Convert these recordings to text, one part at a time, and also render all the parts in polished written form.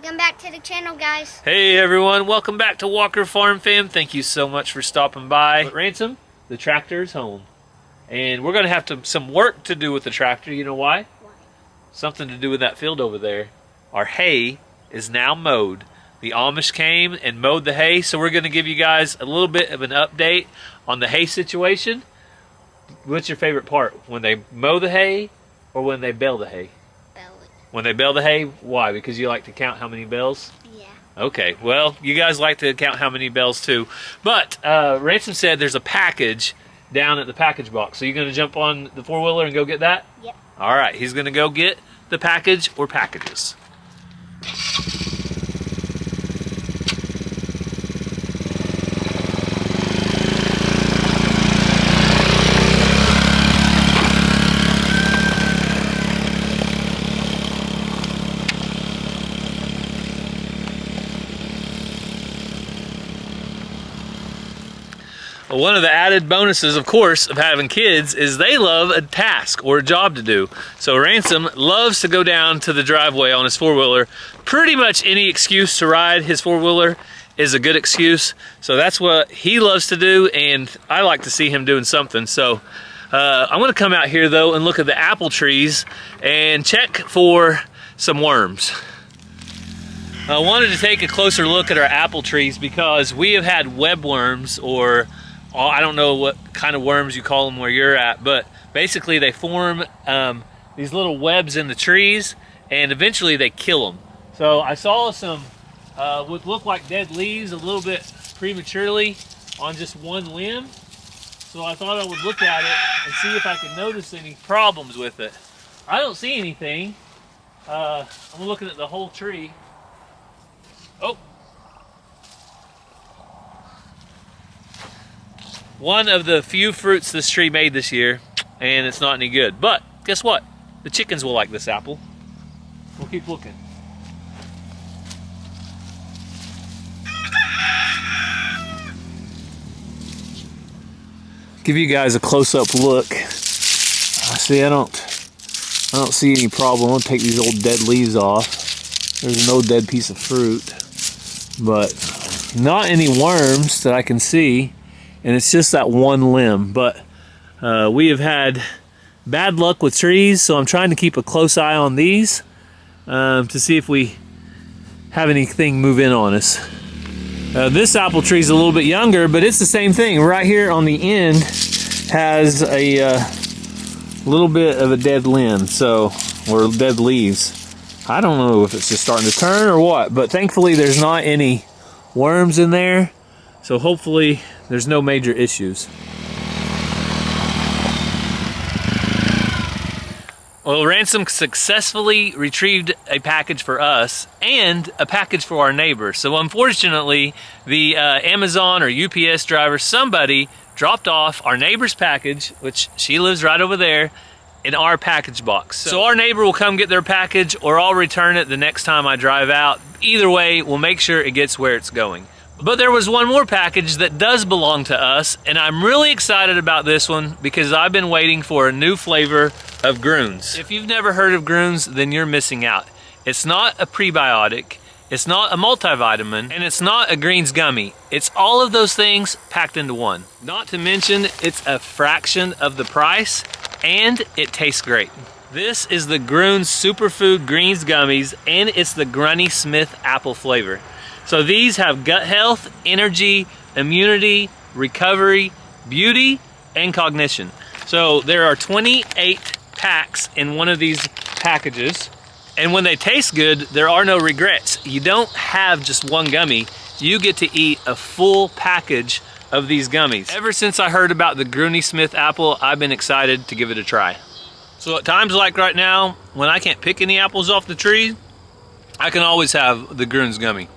Welcome back to the channel, guys. Hey everyone, welcome back to Walker Farm Fam. Thank you so much for stopping by. Ransom, the tractor is home. And we're going to have some work to do with the tractor. You know why? Why? Something to do with that field over there. Our hay is now mowed. The Amish came and mowed the hay, so we're going to give you guys a little bit of an update on the hay situation. What's your favorite part? When they mow the hay or when they bale the hay? Bale it. When they bale the hay, why? Because you like to count how many bales? Yeah. Okay, well, you guys like to count how many bales too. But Ransom said there's a package down at the package box. So you're going to jump on the four-wheeler and go get that? Yep. All right, he's going to go get the package or packages. Well, one of the added bonuses, of course, of having kids is they love a task or a job to do. So Ransom loves to go down to the driveway on his four-wheeler. Pretty much any excuse to ride his four-wheeler is a good excuse. So that's what he loves to do, and I like to see him doing something. So I'm going to come out here, though, and look at the apple trees and check for some worms. I wanted to take a closer look at our apple trees because we have had webworms, or I don't know what kind of worms you call them where you're at, but basically they form these little webs in the trees, and eventually they kill them. So I saw some what looked like dead leaves a little bit prematurely on just one limb. So I thought I would look at it and see if I could notice any problems with it. I don't see anything. I'm looking at the whole tree. Oh. One of the few fruits this tree made this year, and it's not any good. But guess what? The chickens will like this apple. We'll keep looking. Give you guys a close-up look. See, I don't see any problem. I'm gonna take these old dead leaves off. There's no dead piece of fruit, but not any worms that I can see. And it's just that one limb. But we have had bad luck with trees, so I'm trying to keep a close eye on these to see if we have anything move in on us. This apple tree is a little bit younger, but it's the same thing. Right here on the end has a little bit of a dead limb, or dead leaves. I don't know if it's just starting to turn or what, but thankfully there's not any worms in there. So hopefully there's no major issues. Well, Ransom successfully retrieved a package for us and a package for our neighbor. So unfortunately, the Amazon or UPS driver, somebody dropped off our neighbor's package, which she lives right over there, in our package box. So our neighbor will come get their package, or I'll return it the next time I drive out. Either way, we'll make sure it gets where it's going. But there was one more package that does belong to us, and I'm really excited about this one because I've been waiting for a new flavor of Grunns. If you've never heard of Grunns, then you're missing out. It's not a prebiotic, it's not a multivitamin, and it's not a greens gummy. It's all of those things packed into one. Not to mention, it's a fraction of the price, and it tastes great. This is the Grunns Superfood Greens Gummies, and it's the Granny Smith apple flavor. So these have gut health, energy, immunity, recovery, beauty, and cognition. So there are 28 packs in one of these packages. And when they taste good, there are no regrets. You don't have just one gummy. You get to eat a full package of these gummies. Ever since I heard about the Granny Smith apple, I've been excited to give it a try. So at times like right now, when I can't pick any apples off the tree, I can always have the Grunns gummy.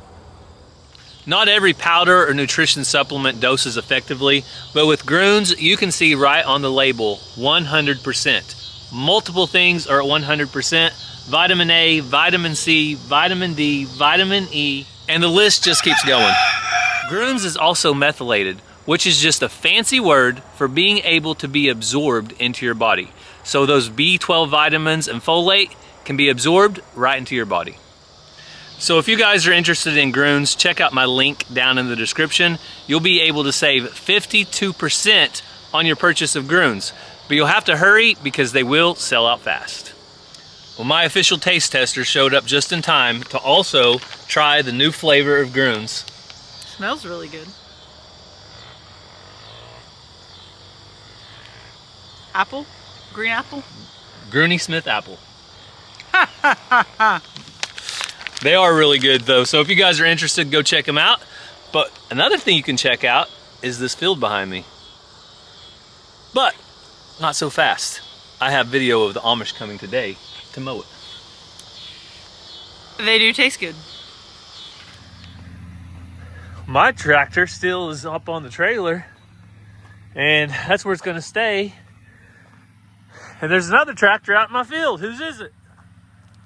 Not every powder or nutrition supplement doses effectively, but with Grunns, you can see right on the label, 100%. Multiple things are at 100%. Vitamin A, vitamin C, vitamin D, vitamin E, and the list just keeps going. Grunns is also methylated, which is just a fancy word for being able to be absorbed into your body. So those B12 vitamins and folate can be absorbed right into your body. So if you guys are interested in Grunns, check out my link down in the description. You'll be able to save 52% on your purchase of Grunns. But you'll have to hurry because they will sell out fast. Well, my official taste tester showed up just in time to also try the new flavor of Grunns. Smells really good. Apple? Green apple? Granny Smith apple. They are really good though, so if you guys are interested, go check them out. But another thing you can check out is this field behind me. But not so fast. I have video of the Amish coming today to mow it. They do taste good. My tractor still is up on the trailer, and that's where it's gonna stay. And there's another tractor out in my field. Whose is it?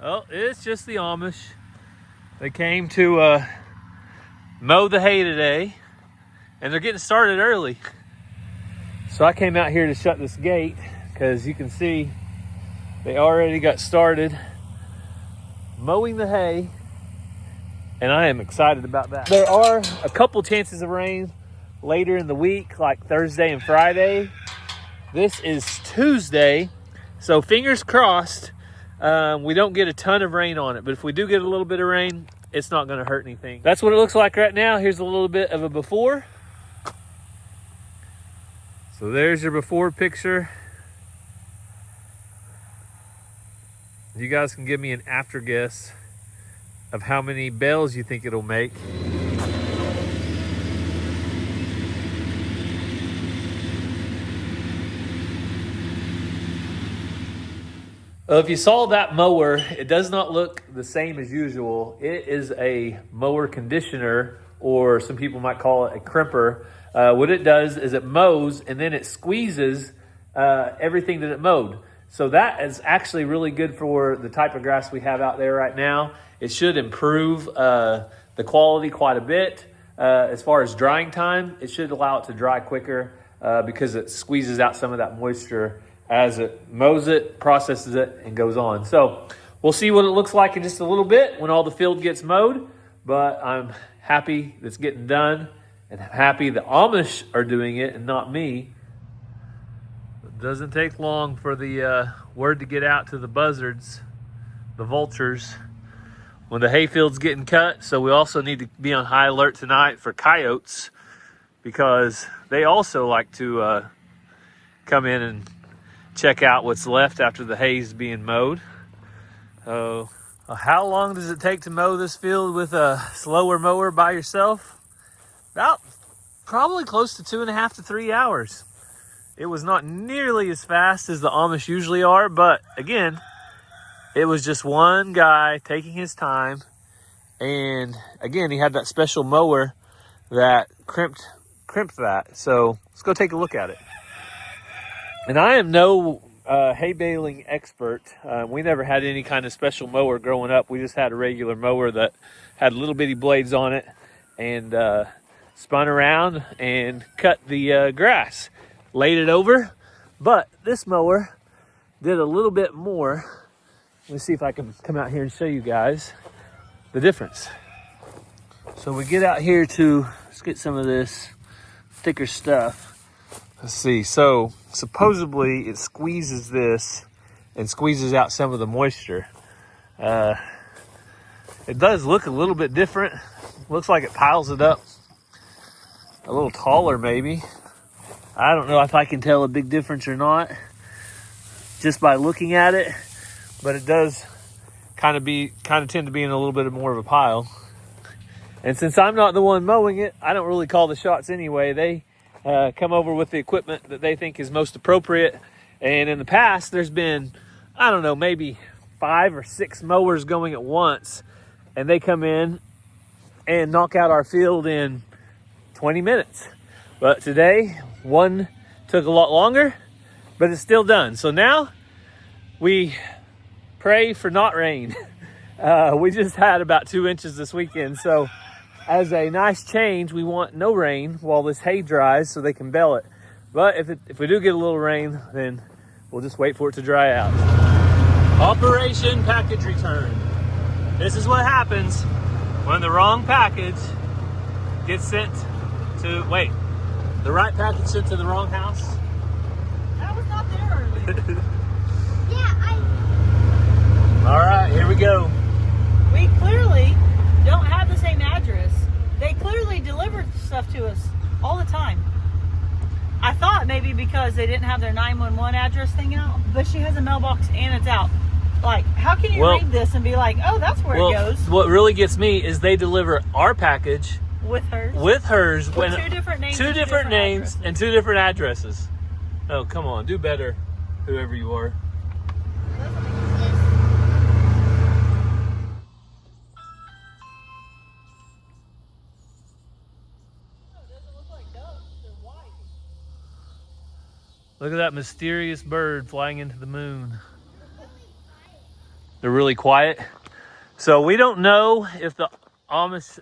Oh, it's just the Amish. They came to mow the hay today, and they're getting started early. So I came out here to shut this gate because you can see they already got started mowing the hay, and I am excited about that. There are a couple chances of rain later in the week, like Thursday and Friday. This is Tuesday, so fingers crossed we don't get a ton of rain on it, but if we do get a little bit of rain, it's not going to hurt anything. That's what it looks like right now. Here's a little bit of a before. So there's your before picture. You guys can give me an after guess of how many bales you think it'll make. If you saw that mower, it does not look the same as usual. It is a mower conditioner, or some people might call it a crimper. What it does is it mows and then it squeezes everything that it mowed. So that is actually really good for the type of grass we have out there right now. It should improve the quality quite a bit. As far as drying time, it should allow it to dry quicker because it squeezes out some of that moisture as it mows it, processes it, and goes on. So we'll see what it looks like in just a little bit when all the field gets mowed, but I'm happy it's getting done and happy the Amish are doing it and not me. It doesn't take long for the word to get out to the buzzards, the vultures, when the hayfield's getting cut. So we also need to be on high alert tonight for coyotes, because they also like to come in and check out what's left after the hay's being mowed. So how long does it take to mow this field with a slower mower by yourself? About probably close to 2.5 to 3 hours. It was not nearly as fast as the Amish usually are, but again, it was just one guy taking his time. And again, he had that special mower that crimped that. So let's go take a look at it. And I am no hay baling expert. We never had any kind of special mower growing up. We just had a regular mower that had little bitty blades on it and spun around and cut the grass, laid it over. But this mower did a little bit more. Let me see if I can come out here and show you guys the difference. So we get out here let's get some of this thicker stuff. Let's see, so supposedly it squeezes this and squeezes out some of the moisture. It does look a little bit different. Looks like it piles it up a little taller maybe. I don't know if I can tell a big difference or not just by looking at it, but it does kind of tend to be in a little bit more of a pile. And since I'm not the one mowing it, I don't really call the shots anyway. They come over with the equipment that they think is most appropriate. And in the past, there's been, I don't know, maybe 5 or 6 mowers going at once, and they come in and knock out our field in 20 minutes. But today, one took a lot longer, but it's still done. So now we pray for not rain. We just had about 2 inches this weekend, so as a nice change, we want no rain while this hay dries so they can bale it. But if we do get a little rain, then we'll just wait for it to dry out. Operation package return. This is what happens when the wrong package gets sent to, wait, the right package sent to the wrong house? That was not there earlier. All right, here we go. We clearly don't have the same address. They clearly delivered stuff to us all the time. I thought maybe because they didn't have their 911 address thing out, but she has a mailbox and it's out. Like, how can you read this and be like, oh, that's where it goes? What really gets me is they deliver our package with hers. With two different names. Two different names and two different addresses. Oh, come on, do better, whoever you are. Look at that mysterious bird flying into the moon. They're really quiet. So we don't know if the Amish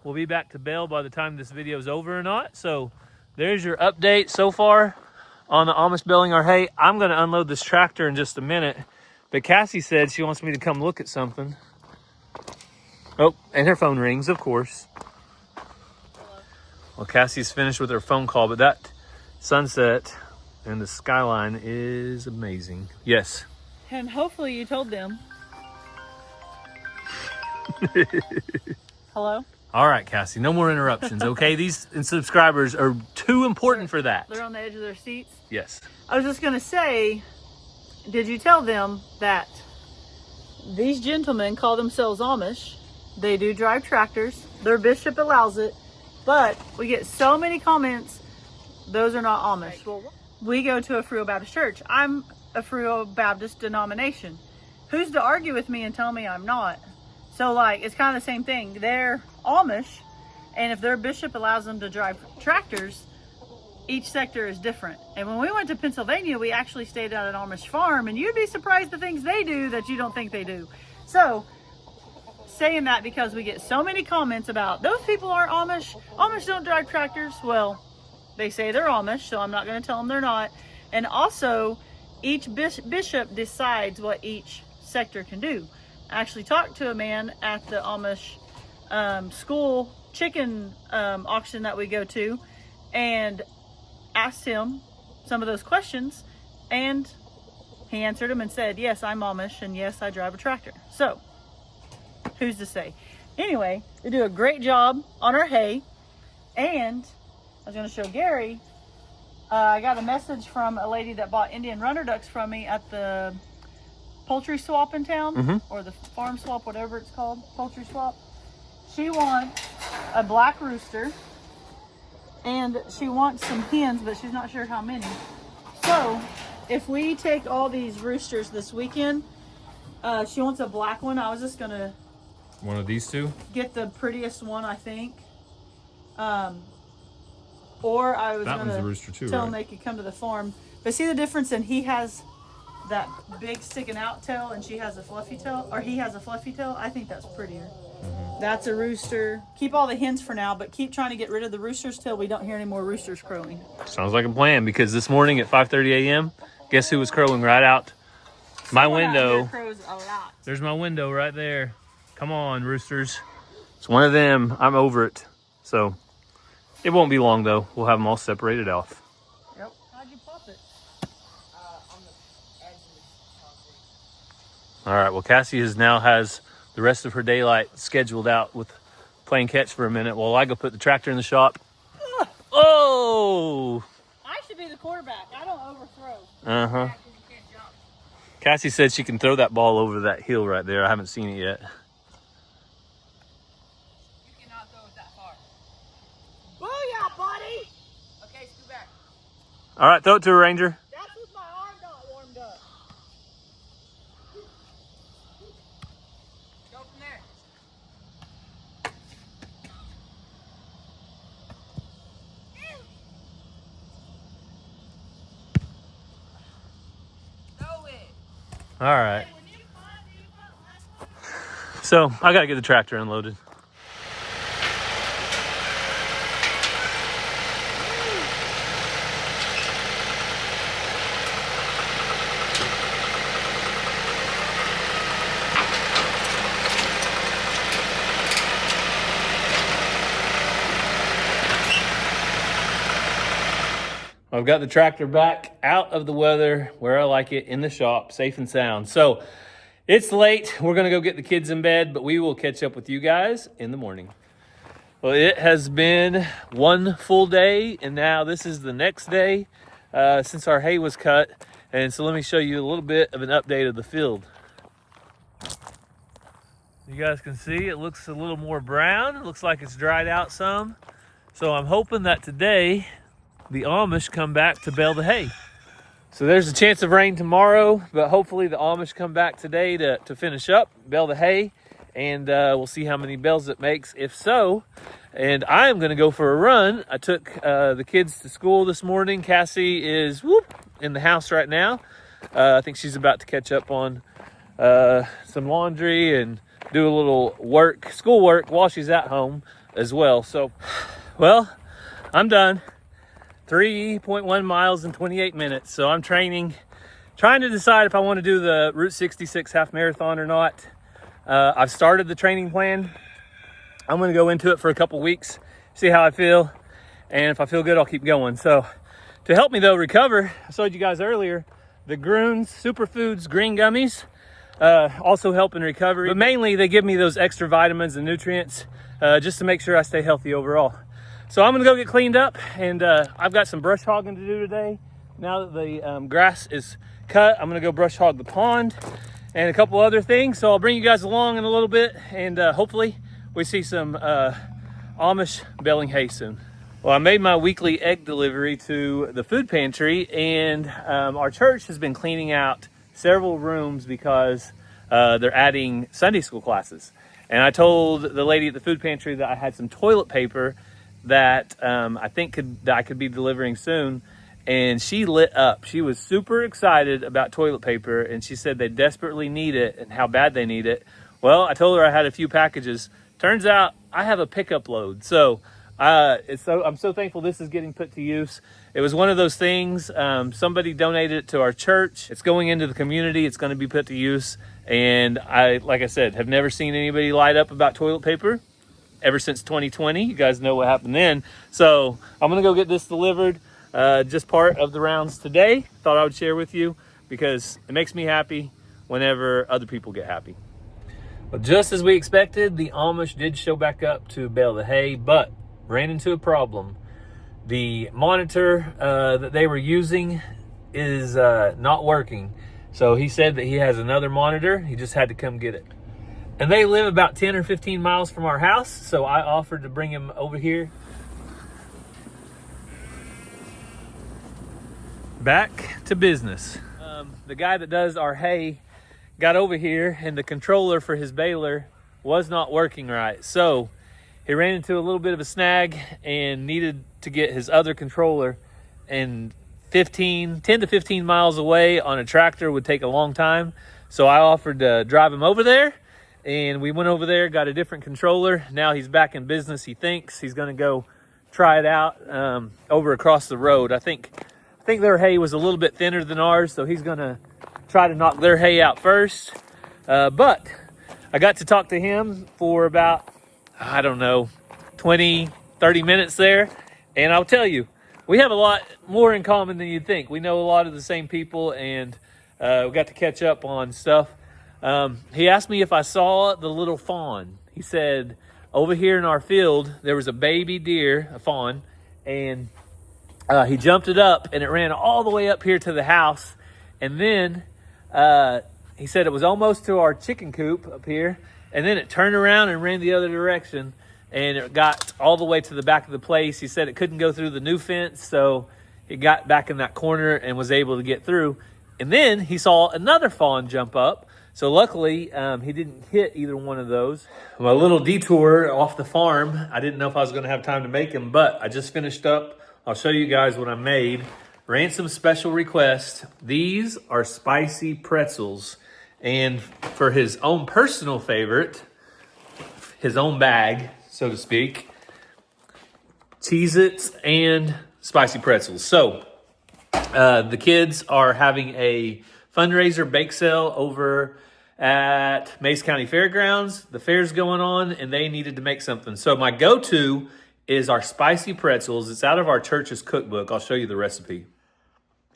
will be back to Bell by the time this video is over or not. So there's your update so far on the Amish baling our hay. I'm gonna unload this tractor in just a minute, but Cassie said she wants me to come look at something. Oh, and her phone rings, of course. Hello. Well, Cassie's finished with her phone call, but that sunset and the skyline is amazing. Yes. And hopefully you told them. Hello? All right, Cassie, no more interruptions, okay? These subscribers are too important for that. They're on the edge of their seats? Yes. I was just going to say, did you tell them that these gentlemen call themselves Amish? They do drive tractors. Their bishop allows it. But we get so many comments, those are not Amish. Well, we go to a Free Baptist church. I'm a Free Baptist denomination. Who's to argue with me and tell me I'm not? So, like, it's kind of the same thing. They're Amish, and if their bishop allows them to drive tractors, each sector is different. And when we went to Pennsylvania, we actually stayed at an Amish farm, and you'd be surprised the things they do that you don't think they do. So, saying that because we get so many comments about, those people aren't Amish. Amish don't drive tractors. Well, they say they're Amish, so I'm not going to tell them they're not. And also, each bishop decides what each sector can do. I actually talked to a man at the Amish school chicken auction that we go to and asked him some of those questions, and he answered them and said, yes, I'm Amish, and yes, I drive a tractor. So, who's to say? Anyway, they do a great job on our hay, and I was going to show Gary, I got a message from a lady that bought Indian runner ducks from me at the poultry swap in town, or the farm swap, whatever it's called, poultry swap. She wants a black rooster, and she wants some hens, but she's not sure how many. So, if we take all these roosters this weekend, she wants a black one. I was just going to... One of these two? Get the prettiest one, I think. Or I was going to tell them they could come to the farm. But see the difference in he has that big sticking out tail and she has a fluffy tail, or he has a fluffy tail? I think that's prettier. That's a rooster. Keep all the hens for now, but keep trying to get rid of the roosters till we don't hear any more roosters crowing. Sounds like a plan, because this morning at 5:30 a.m., guess who was crowing right out my window? Out here crows a lot. There's my window right there. Come on, roosters. It's one of them. I'm over it. So it won't be long though. We'll have them all separated off. Yep. How'd you pop it? On the edge of the concrete. All right. Well, Cassie has the rest of her daylight scheduled out with playing catch for a minute while I go put the tractor in the shop. Ugh. Oh! I should be the quarterback. I don't overthrow. Uh-huh. Cassie said she can throw that ball over that hill right there. I haven't seen it yet. You cannot throw it that far. Booyah, buddy! Okay, scoot back. All right, throw it to a Ranger. That's with my arm not warmed up. Go from there. Throw it. All right. So I got to get the tractor unloaded. I've got the tractor back out of the weather where I like it, in the shop, safe and sound. So it's late. We're going to go get the kids in bed, but we will catch up with you guys in the morning. Well, it has been one full day, and now this is the next day since our hay was cut. And so let me show you a little bit of an update of the field. You guys can see it looks a little more brown. It looks like it's dried out some. So I'm hoping that today the Amish come back to bale the hay. So there's a chance of rain tomorrow, but hopefully the Amish come back today to finish up, bale the hay, and we'll see how many bales it makes, if so. And I am gonna go for a run. I took the kids to school this morning. Cassie is in the house right now. I think she's about to catch up on some laundry and do a little schoolwork while she's at home as well. So, well, I'm done. 3.1 miles in 28 minutes. So I'm trying to decide if I want to do the Route 66 half marathon or not. I've started the training plan. I'm going to go into it for a couple weeks, see how I feel. And if I feel good, I'll keep going. So to help me though recover, I showed you guys earlier, the Grunns Superfoods green gummies also help in recovery. But mainly they give me those extra vitamins and nutrients just to make sure I stay healthy overall. So I'm gonna go get cleaned up, and I've got some brush hogging to do today. Now that the grass is cut, I'm gonna go brush hog the pond and a couple other things. So I'll bring you guys along in a little bit, and hopefully we see some Amish baling hay soon. Well, I made my weekly egg delivery to the food pantry, and our church has been cleaning out several rooms because they're adding Sunday school classes. And I told the lady at the food pantry that I had some toilet paper that I think I could be delivering soon, and she lit up. She was super excited about toilet paper, and she said they desperately need it and how bad they need it. Well, I told her I had a few packages. Turns out I have a pickup load. So I'm so thankful this is getting put to use. It was one of those things, somebody donated it to our church. It's going into the community. It's going to be put to use. And like I said, have never seen anybody light up about toilet paper ever since 2020. You guys know what happened then. So I'm gonna go get this delivered, just part of the rounds today. Thought I would share with you because it makes me happy whenever other people get happy. But just as we expected, the Amish did show back up to bale the hay, but ran into a problem. The monitor that they were using is not working. So he said that he has another monitor. He just had to come get it. And they live about 10 or 15 miles from our house, so I offered to bring him over here. Back to business. The guy that does our hay got over here, and the controller for his baler was not working right. So he ran into a little bit of a snag and needed to get his other controller, and 10 to 15 miles away on a tractor would take a long time. So I offered to drive him over there. And we went over there, got a different controller. Now he's back in business. He thinks he's going to go try it out over across the road. I think their hay was a little bit thinner than ours, so he's going to try to knock their hay out first. But I got to talk to him for about, 20, 30 minutes there. And I'll tell you, we have a lot more in common than you'd think. We know a lot of the same people, and we got to catch up on stuff. He asked me if I saw the little fawn. He said, over here in our field, there was a baby deer, a fawn, and he jumped it up, and it ran all the way up here to the house. And then he said it was almost to our chicken coop up here, and then it turned around and ran the other direction, and it got all the way to the back of the place. He said it couldn't go through the new fence, so it got back in that corner and was able to get through. And then he saw another fawn jump up. So luckily, he didn't hit either one of those. Well, a little detour off the farm. I didn't know if I was going to have time to make them, but I just finished up. I'll show you guys what I made. Ransom special request. These are spicy pretzels. And for his own personal favorite, his own bag, so to speak, Cheez-Its and spicy pretzels. So the kids are having a fundraiser bake sale over at Mays County Fairgrounds. The fair's going on, and they needed to make something. So my go-to is our spicy pretzels. It's out of our church's cookbook. I'll show you the recipe.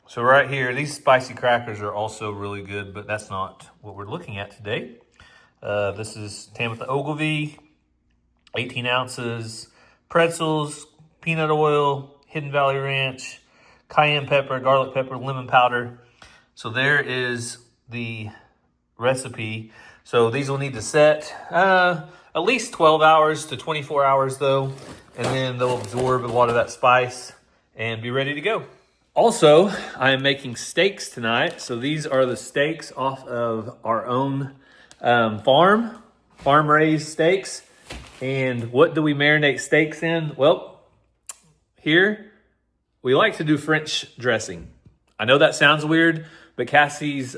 So right here, these spicy crackers are also really good, but that's not what we're looking at today. This is Tamitha Ogilvy, 18 ounces, pretzels, peanut oil, Hidden Valley Ranch, cayenne pepper, garlic pepper, lemon powder. So there is the recipe. So these will need to set at least 12 hours to 24 hours though, and then they'll absorb a lot of that spice and be ready to go. Also, I am making steaks tonight. So these are the steaks off of our own farm raised steaks. And what do we marinate steaks in? Well, here we like to do French dressing. I know that sounds weird, but Cassie's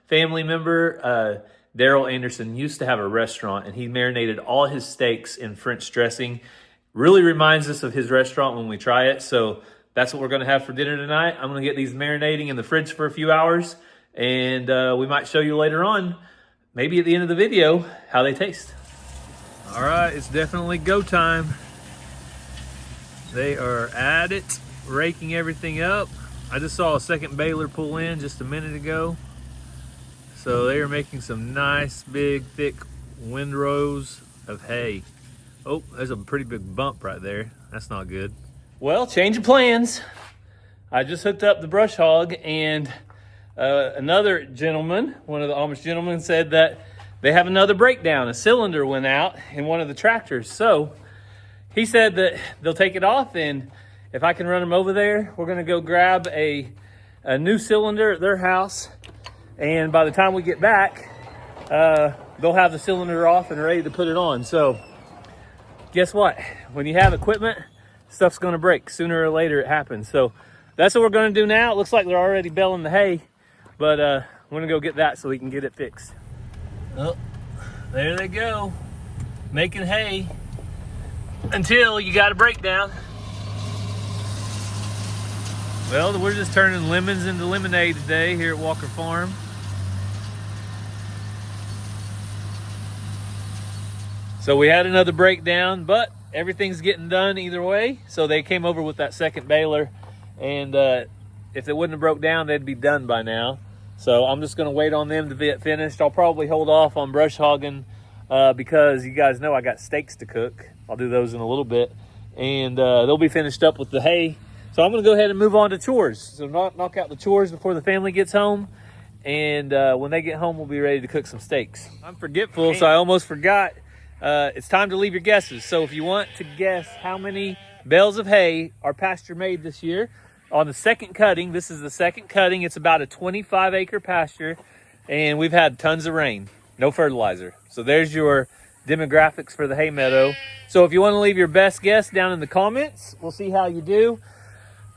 family member, Daryl Anderson, used to have a restaurant, and he marinated all his steaks in French dressing. Really reminds us of his restaurant when we try it. So that's what we're going to have for dinner tonight. I'm going to get these marinating in the fridge for a few hours, and we might show you later on, maybe at the end of the video, how they taste. All right, it's definitely go time. They are at it, raking everything up. I just saw a second baler pull in just a minute ago. So they are making some nice, big, thick windrows of hay. Oh, there's a pretty big bump right there. That's not good. Well, change of plans. I just hooked up the brush hog, and another gentleman, one of the Amish gentlemen, said that they have another breakdown. A cylinder went out in one of the tractors. So he said that they'll take it off, and if I can run them over there, we're gonna go grab a new cylinder at their house. And by the time we get back, they'll have the cylinder off and ready to put it on. So guess what? When you have equipment, stuff's gonna break. Sooner or later it happens. So that's what we're gonna do now. It looks like they're already baling the hay, but we're gonna go get that so we can get it fixed. Oh, there they go, making hay until you got a breakdown. Well, we're just turning lemons into lemonade today here at Walker Farm. So we had another breakdown, but everything's getting done either way. So they came over with that second baler, and if it wouldn't have broke down, they'd be done by now. So I'm just gonna wait on them to get finished. I'll probably hold off on brush hogging because you guys know I got steaks to cook. I'll do those in a little bit, and they'll be finished up with the hay. So I'm gonna go ahead and move on to chores. So knock out the chores before the family gets home, and when they get home, we'll be ready to cook some steaks. I'm forgetful, so I almost forgot. It's time to leave your guesses. So if you want to guess how many bales of hay our pasture made this year, on the second cutting, this is the second cutting, it's about a 25-acre pasture, and we've had tons of rain, no fertilizer. So there's your demographics for the hay meadow. So if you want to leave your best guess down in the comments, we'll see how you do.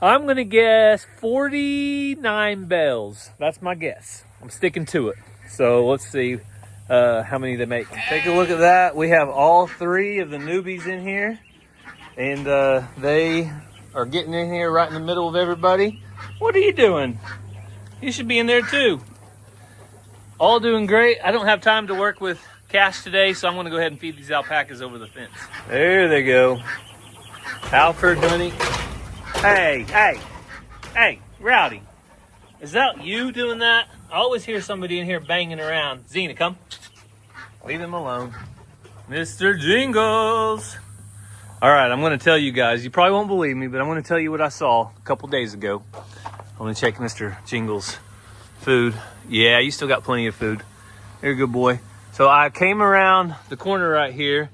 I'm gonna guess 49 bales. That's my guess. I'm sticking to it. So let's see how many they make. Take a look at that. We have all three of the newbies in here, and they are getting in here right in the middle of everybody. What are you doing? You should be in there too. All doing great. I don't have time to work with Cash today, so I'm gonna go ahead and feed these alpacas over the fence. There they go. Alfred, honey. Hey, Rowdy. Is that you doing that? I always hear somebody in here banging around. Zena, come. Leave him alone. Mr. Jingles. All right, I'm going to tell you guys. You probably won't believe me, but I'm going to tell you what I saw a couple days ago. I'm going to check Mr. Jingles' food. Yeah, you still got plenty of food. You're a good boy. So I came around the corner right here,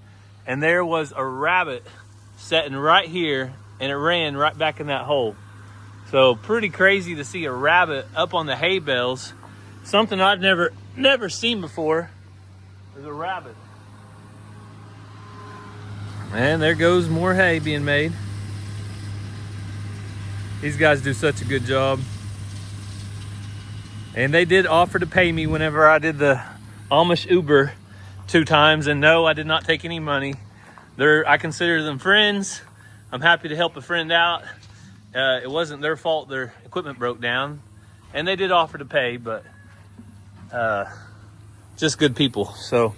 and there was a rabbit sitting right here, and it ran right back in that hole. So pretty crazy to see a rabbit up on the hay bales. Something I've never seen before. There's a rabbit. And there goes more hay being made. These guys do such a good job. And they did offer to pay me whenever I did the Amish Uber 2 times. And no, I did not take any money. I consider them friends. I'm happy to help a friend out. It wasn't their fault their equipment broke down. And they did offer to pay, but just good people. So,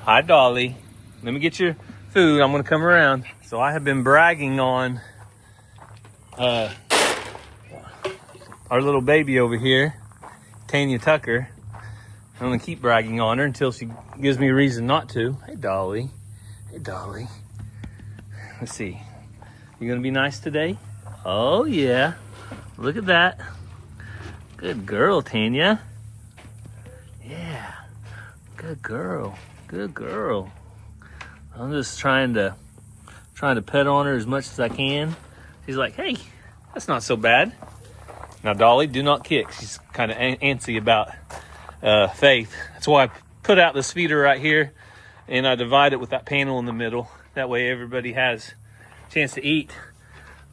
hi Dolly. Let me get your food, I'm gonna come around. So I have been bragging on our little baby over here, Tanya Tucker. I'm gonna keep bragging on her until she gives me a reason not to. Hey, Dolly. Hey, Dolly. Let's see. You gonna be nice today? Oh, yeah. Look at that. Good girl, Tanya. Yeah. Good girl. Good girl. I'm just trying to pet on her as much as I can. She's like, hey, that's not so bad. Now, Dolly, do not kick. She's kind of antsy about Faith. That's why I put out this feeder right here, and I divide it with that panel in the middle. That way everybody has a chance to eat.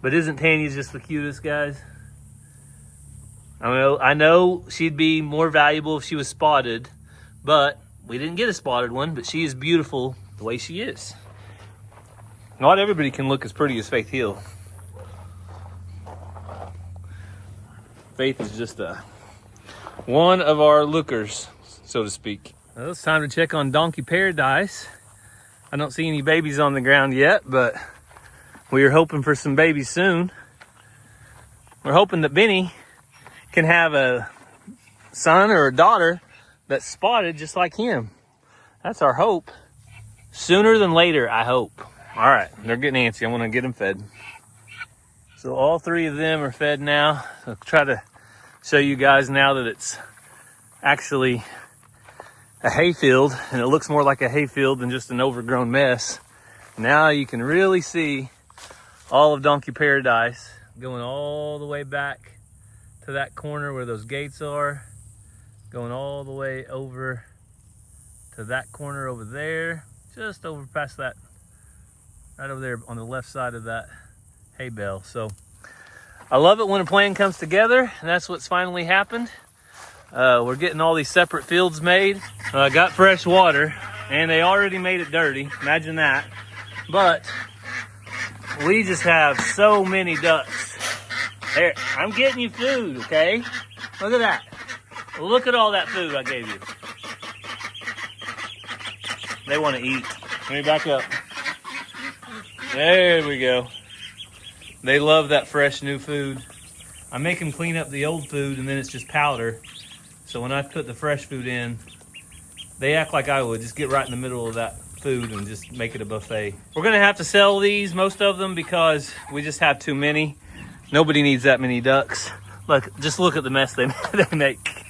But isn't Tanya just the cutest, guys? I know she'd be more valuable if she was spotted, but we didn't get a spotted one, but she is beautiful the way she is. Not everybody can look as pretty as Faith Hill. Faith is just one of our lookers, so to speak. Well, it's time to check on Donkey Paradise. I don't see any babies on the ground yet, but we are hoping for some babies soon. We're hoping that Benny can have a son or a daughter that's spotted just like him. That's our hope. Sooner than later, I hope. All right, they're getting antsy. I'm gonna get them fed. So all three of them are fed now. I'll try to show you guys now that it's actually a hayfield, and it looks more like a hayfield than just an overgrown mess. Now you can really see all of Donkey Paradise going all the way back to that corner where those gates are, going all the way over to that corner over there, just over past that, right over there on the left side of that hay bale. So I love it when a plan comes together, and that's what's finally happened. We're getting all these separate fields made. Got fresh water, and they already made it dirty. Imagine that. But we just have so many ducks. There, I'm getting you food, okay? Look at that. Look at all that food I gave you. They want to eat. Let me back up. There we go. They love that fresh new food. I make them clean up the old food, and then it's just powder. So when I put the fresh food in, they act like I would. Just get right in the middle of that food and just make it a buffet. We're gonna have to sell these, most of them, because we just have too many. Nobody needs that many ducks. Look, just look at the mess they make.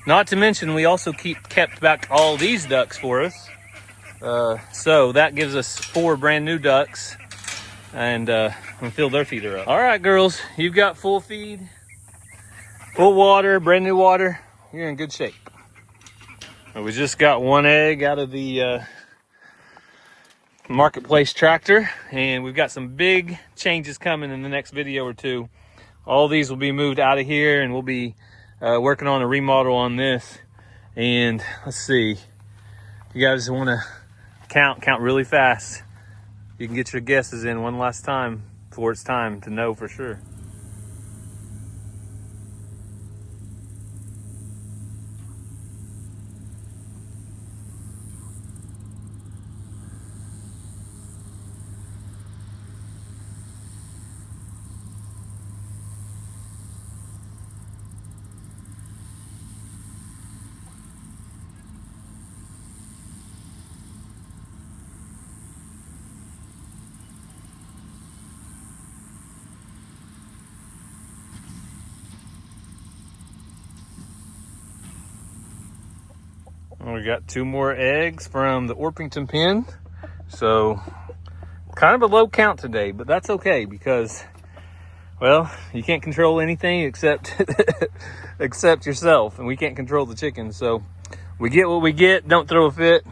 Not to mention, we also kept back all these ducks for us. So that gives us 4 brand new ducks, and we fill their feeder up. All right, girls, you've got full feed, full water, brand new water. You're in good shape. We just got 1 egg out of the marketplace tractor, and we've got some big changes coming in the next video or two. All these will be moved out of here, and we'll be working on a remodel on this. And let's see, if you guys want to count really fast, you can get your guesses in one last time before it's time to know for sure. We got 2 more eggs from the Orpington pen. So kind of a low count today, but that's okay because, well, you can't control anything except except yourself, and we can't control the chickens. So we get what we get, don't throw a fit.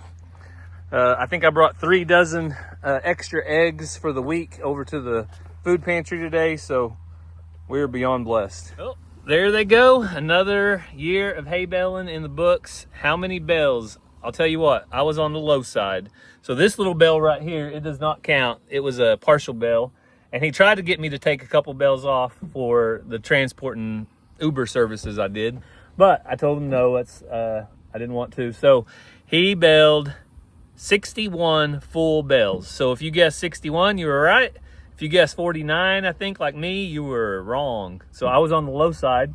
I think I brought 3 dozen extra eggs for the week over to the food pantry today, so we're beyond blessed. Oh, there they go. Another year of hay baling in the books. How many bales? I'll tell you what, I was on the low side. So this little bale right here, it does not count. It was a partial bale. And he tried to get me to take a couple bales off for the transport and Uber services I did. But I told him no, I didn't want to. So he baled 61 full bales. So if you guessed 61, you were right. If you guessed 49, I think, like me, you were wrong. So I was on the low side.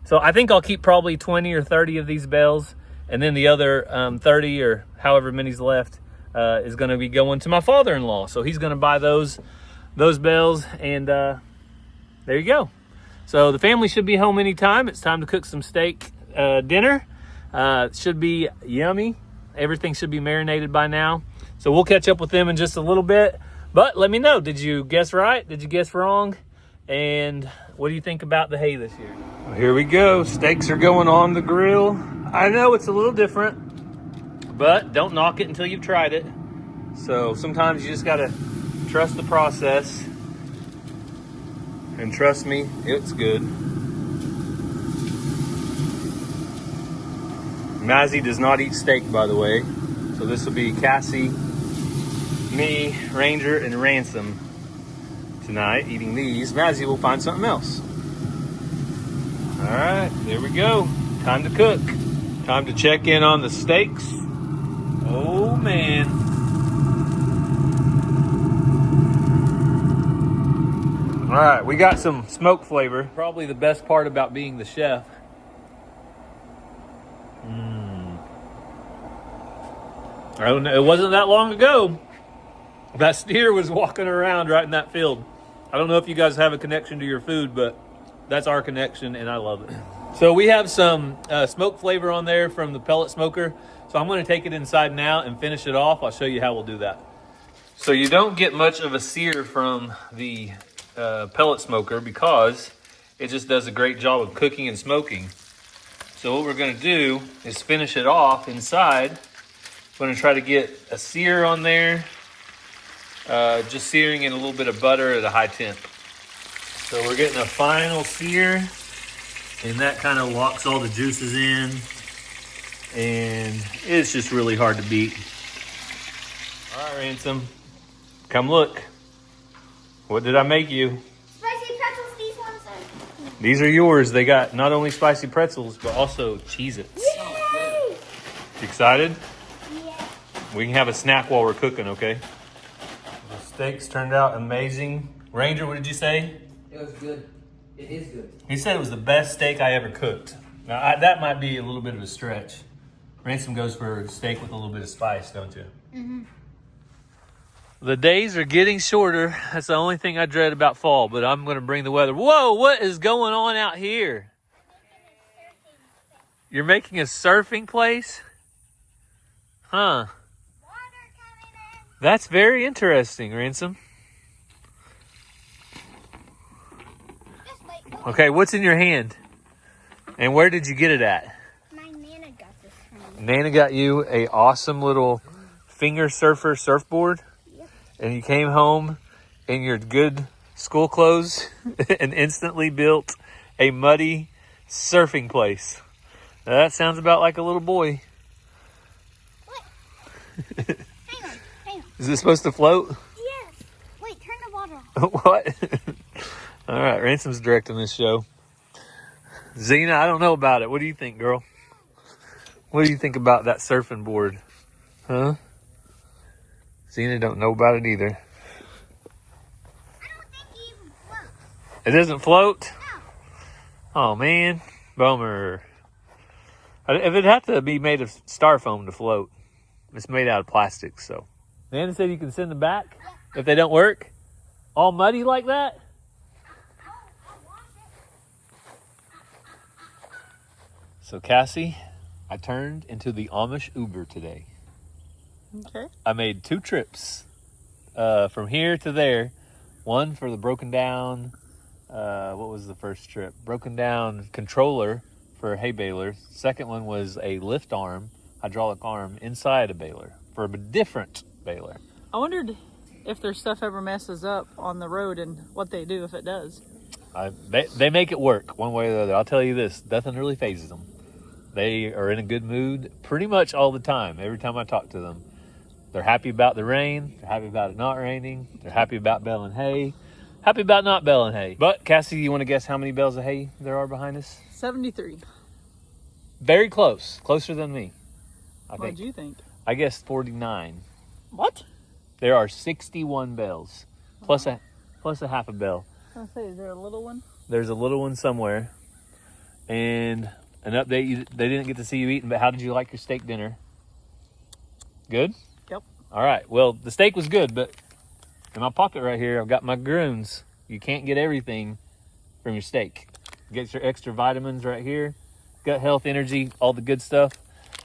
So I think I'll keep probably 20 or 30 of these bales, and then the other 30 or however many's left is going to be going to my father-in-law. So he's going to buy those bales, and there you go. So the family should be home anytime. It's time to cook some steak dinner. It should be yummy. Everything should be marinated by now. So we'll catch up with them in just a little bit. But let me know, did you guess right? Did you guess wrong? And what do you think about the hay this year? Well, here we go. Steaks are going on the grill. I know it's a little different, but don't knock it until you've tried it. So sometimes you just gotta trust the process. And trust me, it's good. Mazzy does not eat steak, by the way. So this will be Cassie, me, Ranger, and Ransom tonight eating these. Mazzy will find something else. All right, there we go. Time to cook. Time to check in on the steaks. Oh, man. All right, we got some smoke flavor. Probably the best part about being the chef. I don't know, it wasn't that long ago that steer was walking around right in that field. I don't know if you guys have a connection to your food, but that's our connection, and I love it. So we have some smoke flavor on there from the pellet smoker. So I'm going to take it inside now and finish it off. I'll show you how we'll do that. So you don't get much of a sear from the pellet smoker because it just does a great job of cooking and smoking. So what we're going to do is finish it off inside. I'm going to try to get a sear on there, just searing in a little bit of butter at a high temp. So we're getting a final sear, and that kind of locks all the juices in, and it's just really hard to beat. All right, Ransom, come look. What did I make you? Spicy pretzels, these ones are. These are yours. They got not only spicy pretzels, but also Cheez-Its. Yay! Excited? Yeah. We can have a snack while we're cooking, okay? The steaks turned out amazing. Ranger, what did you say? It was good. It is good. He said it was the best steak I ever cooked. Now, that might be a little bit of a stretch. Ransom goes for steak with a little bit of spice, don't you? Mm-hmm. The days are getting shorter. That's the only thing I dread about fall, but I'm going to bring the weather. Whoa, what is going on out here? You're making a surfing place? Huh. That's very interesting, Ransom. Okay, what's in your hand? And where did you get it at? My Nana got this from me. Nana got you a awesome little finger surfer surfboard. Yep. And you came home in your good school clothes and instantly built a muddy surfing place. Now, that sounds about like a little boy. What? Hang on. Is it supposed to float? Yes. Wait, turn the water off. What? All right, Ransom's directing this show. Zena, I don't know about it. What do you think, girl? What do you think about that surfing board? Huh? Zena don't know about it either. I don't think it even floats. It doesn't float? No. Oh, man. Bummer. If it had to be made of styrofoam to float, it's made out of plastic, so. Nana said you can send them back if they don't work? All muddy like that? So, Cassie, I turned into the Amish Uber today. Okay. I made 2 trips from here to there. One for the broken down, what was the first trip? Broken down controller for a hay baler. Second one was a lift arm, hydraulic arm, inside a baler for a different baler. I wondered if their stuff ever messes up on the road and what they do if it does. They make it work one way or the other. I'll tell you this, nothing really phases them. They are in a good mood pretty much all the time. Every time I talk to them, they're happy about the rain. They're happy about it not raining. They're happy about baling hay. Happy about not baling hay. But Cassie, you want to guess how many bales of hay there are behind us? 73. Very close. Closer than me, I think. What did you think? I guess 49. What? There are 61 bells, plus a half a bell. I was gonna say, is there a little one? There's a little one somewhere. And an update, they didn't get to see you eating, but how did you like your steak dinner? Good? Yep. All right. Well, the steak was good, but in my pocket right here, I've got my Grunns. You can't get everything from your steak. Get your extra vitamins right here, gut health, energy, all the good stuff.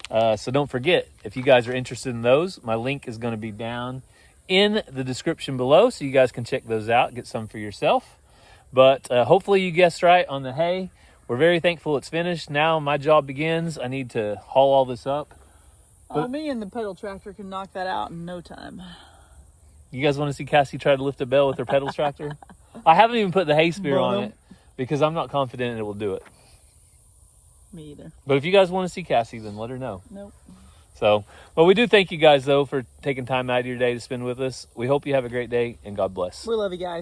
So don't forget, if you guys are interested in those, my link is going to be down in the description below, so you guys can check those out, get some for yourself. But hopefully you guessed right on the hay. We're very thankful it's finished. Now my job begins. I need to haul all this up. Me and the pedal tractor can knock that out in no time. You guys want to see Cassie try to lift a bell with her pedal tractor? I haven't even put the hay spear on it because I'm not confident it will do it. Me either. But if you guys want to see Cassie, then let her know. Nope. So, well, we do thank you guys, though, for taking time out of your day to spend with us. We hope you have a great day, and God bless. We love you guys.